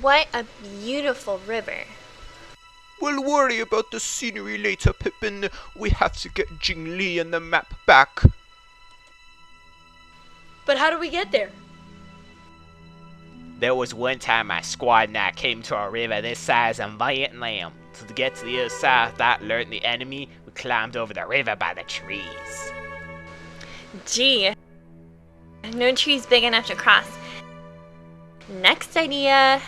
What a beautiful river. We'll worry about the scenery later, Pippin. We have to get Jing Li and the map back. But how do we get there? There was one time my squad and I came to a river this size in Vietnam. So to get to the other side without alerting the enemy, we climbed over the river by the trees. Gee, no tree's big enough to cross. Next idea.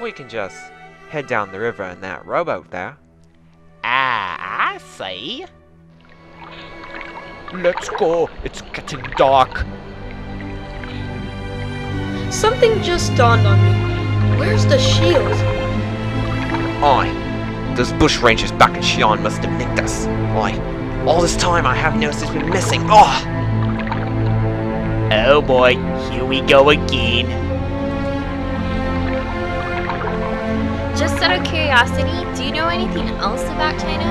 We can just head down the river in that rowboat there. Ah, I see. Let's go. It's getting dark. Something just dawned on me. Where's the shield? Aye, those bushrangers back in Xi'an must have nicked us. Aye, all this time I have noticed it's been missing. Oh boy, here we go again. Just out of curiosity, do you know anything else about China?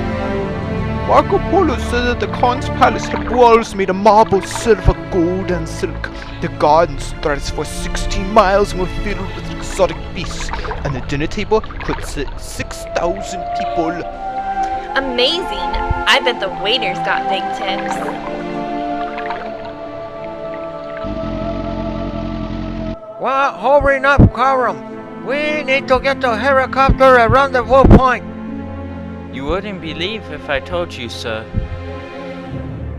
Marco Polo said that the Khan's palace had walls made of marble, silver, gold, and silk. The gardens stretched for 16 miles and were filled with exotic beasts, and the dinner table could sit 6,000 people. Amazing! I bet the waiters got big tips. Well, hurry up, Karam. We need to get the helicopter around the viewpoint. You wouldn't believe if I told you, sir.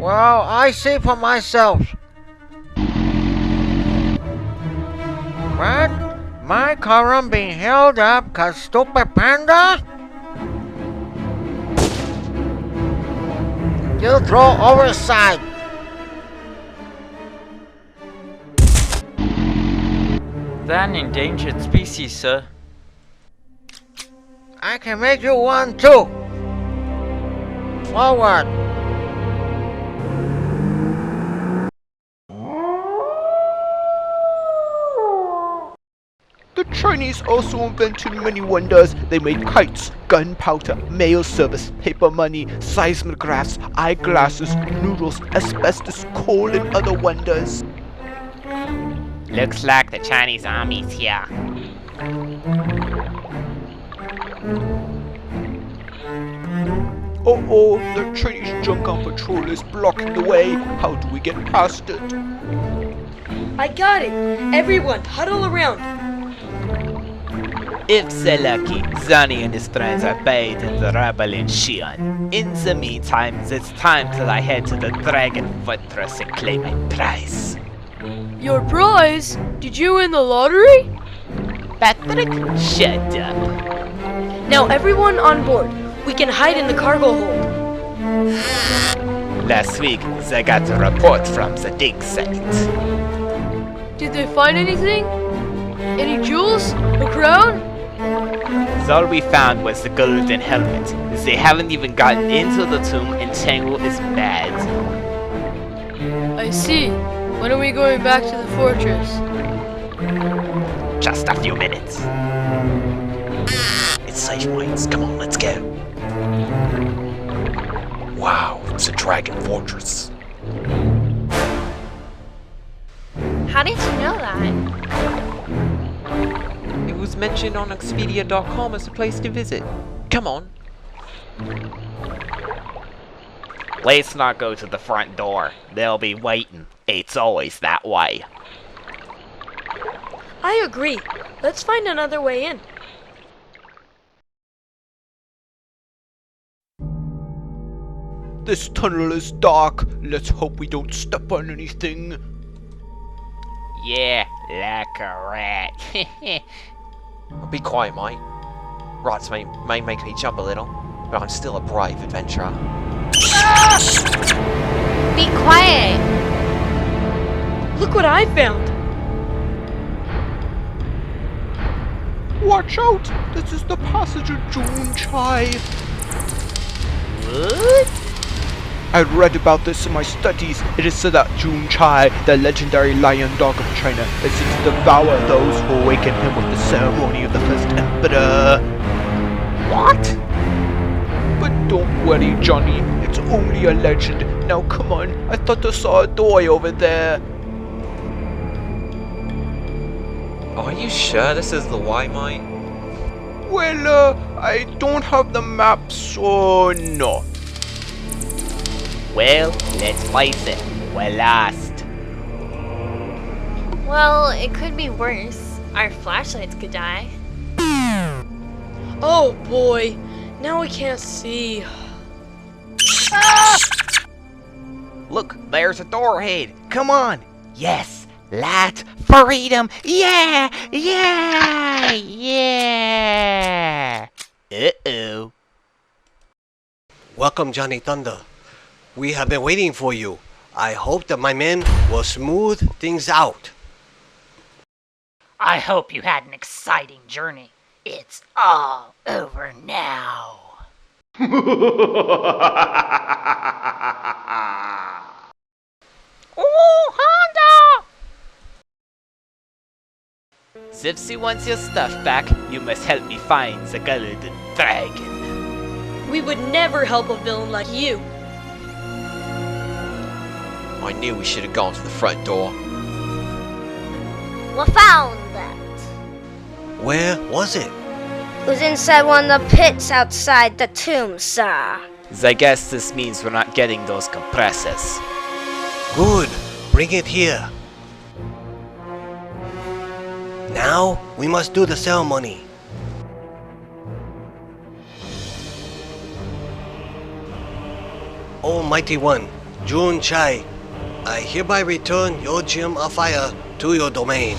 Well, I see for myself. What? My Karam being held up 'cause stupid panda? You throw overside. They're an endangered species, sir. I can make you one too. Forward. The Chinese also invented many wonders. They made kites, gunpowder, mail service, paper money, seismographs, eyeglasses, noodles, asbestos, coal, and other wonders. Looks like the Chinese army's here. Oh, the Chinese junk on patrol is blocking the way. How do we get past it? I got it. Everyone, huddle around. If so lucky, Zani and his friends are baiting the rebel in Xi'an. In the meantime, it's time till I head to the Dragon Fortress and claim my prize. Your prize? Did you win the lottery? Patrick, shut up. Now everyone on board. We can hide in the cargo hold. Last week, I got a report from the dig site. Did they find anything? Any jewels? A crown? All we found was the golden helmet. They haven't even gotten into the tomb and Chang Wu is mad. I see. When are we going back to the fortress? Just a few minutes. It's safe, mates. Come on, let's go. Wow, it's a dragon fortress. How did you know that? It was mentioned on Expedia.com as a place to visit. Come on. Let's not go to the front door. They'll be waiting. It's always that way. I agree. Let's find another way in. This tunnel is dark. Let's hope we don't step on anything. Yeah, like a rat. Be quiet, mate. Rats may make me jump a little, but I'm still a brave adventurer. Be quiet! Look what I found. Watch out! This is the passage of June Chai. What? I read about this in my studies. It is said that June Chai, the legendary lion dog of China, is said to devour those who awaken him with the ceremony of the first emperor. What? But don't worry, Johnny. It's only a legend. Now come on. I thought I saw a doorway over there. Are you sure this is the Y, mate? Well, I don't have the map, so no. Well, let's face it, we're lost. Well, it could be worse. Our flashlights could die. Oh boy, now we can't see. Look, there's a door ahead. Come on. Yes, light, freedom. Yeah, yeah, yeah. Uh-oh. Welcome, Johnny Thunder. We have been waiting for you. I hope that my men will smooth things out. I hope you had an exciting journey. It's all over now. Oh, Honda! If she wants your stuff back, you must help me find the golden dragon. We would never help a villain like you. I knew we should have gone to the front door. We found that. Where was it? It was inside one of the pits outside the tomb, sir. I guess this means we're not getting those compressors. Good. Bring it here. Now, we must do the ceremony. Almighty One, Jun Chai, I hereby return your gem of fire to your domain.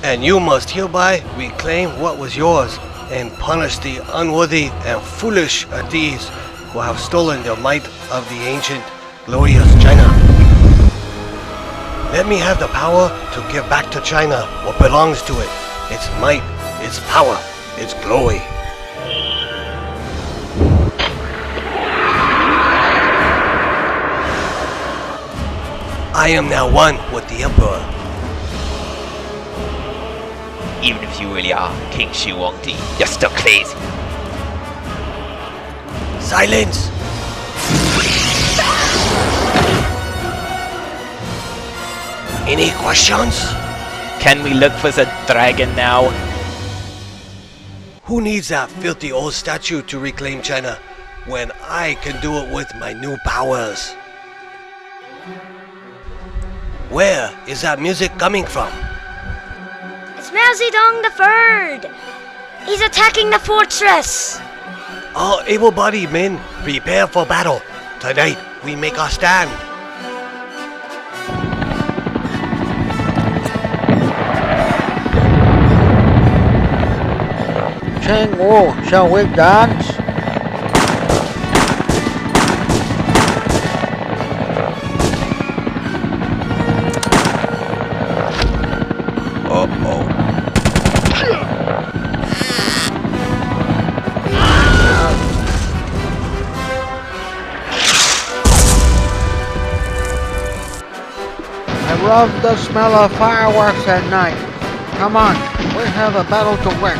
And you must hereby reclaim what was yours and punish the unworthy and foolish thieves who have stolen the might of the ancient, glorious China. Let me have the power to give back to China what belongs to it, its might, its power, its glory. I am now one with the Emperor. Even if you really are King Shi Huangdi, you're still crazy. Silence! Any questions? Can we look for the dragon now? Who needs that filthy old statue to reclaim China when I can do it with my new powers? Where is that music coming from? It's Mao Zedong the Third. He's attacking the fortress. All able-bodied men, prepare for battle. Tonight, we make our stand. Chang Wu, shall we dance? I love the smell of fireworks at night. Come on, we have a battle to win.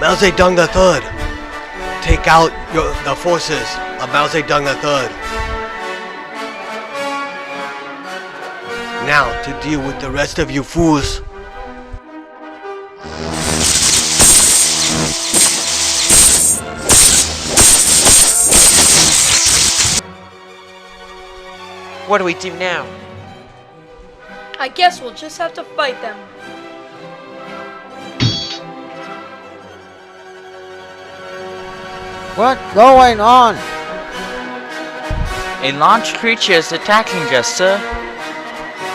Mao Zedong III, take out the forces of Mao Zedong III. Now to deal with the rest of you fools. What do we do now? I guess we'll just have to fight them. What's going on? A large creature is attacking us, sir.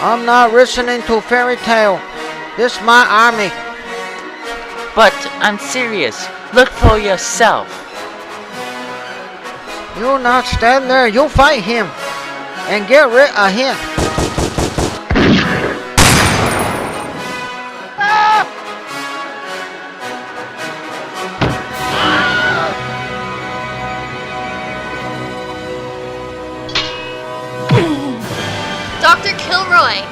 I'm not listening to fairy tale. This my army. But I'm serious. Look for yourself. You not stand there, you fight him. And get rid of him. Dr. Kilroy!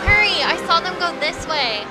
Hurry! I saw them go this way.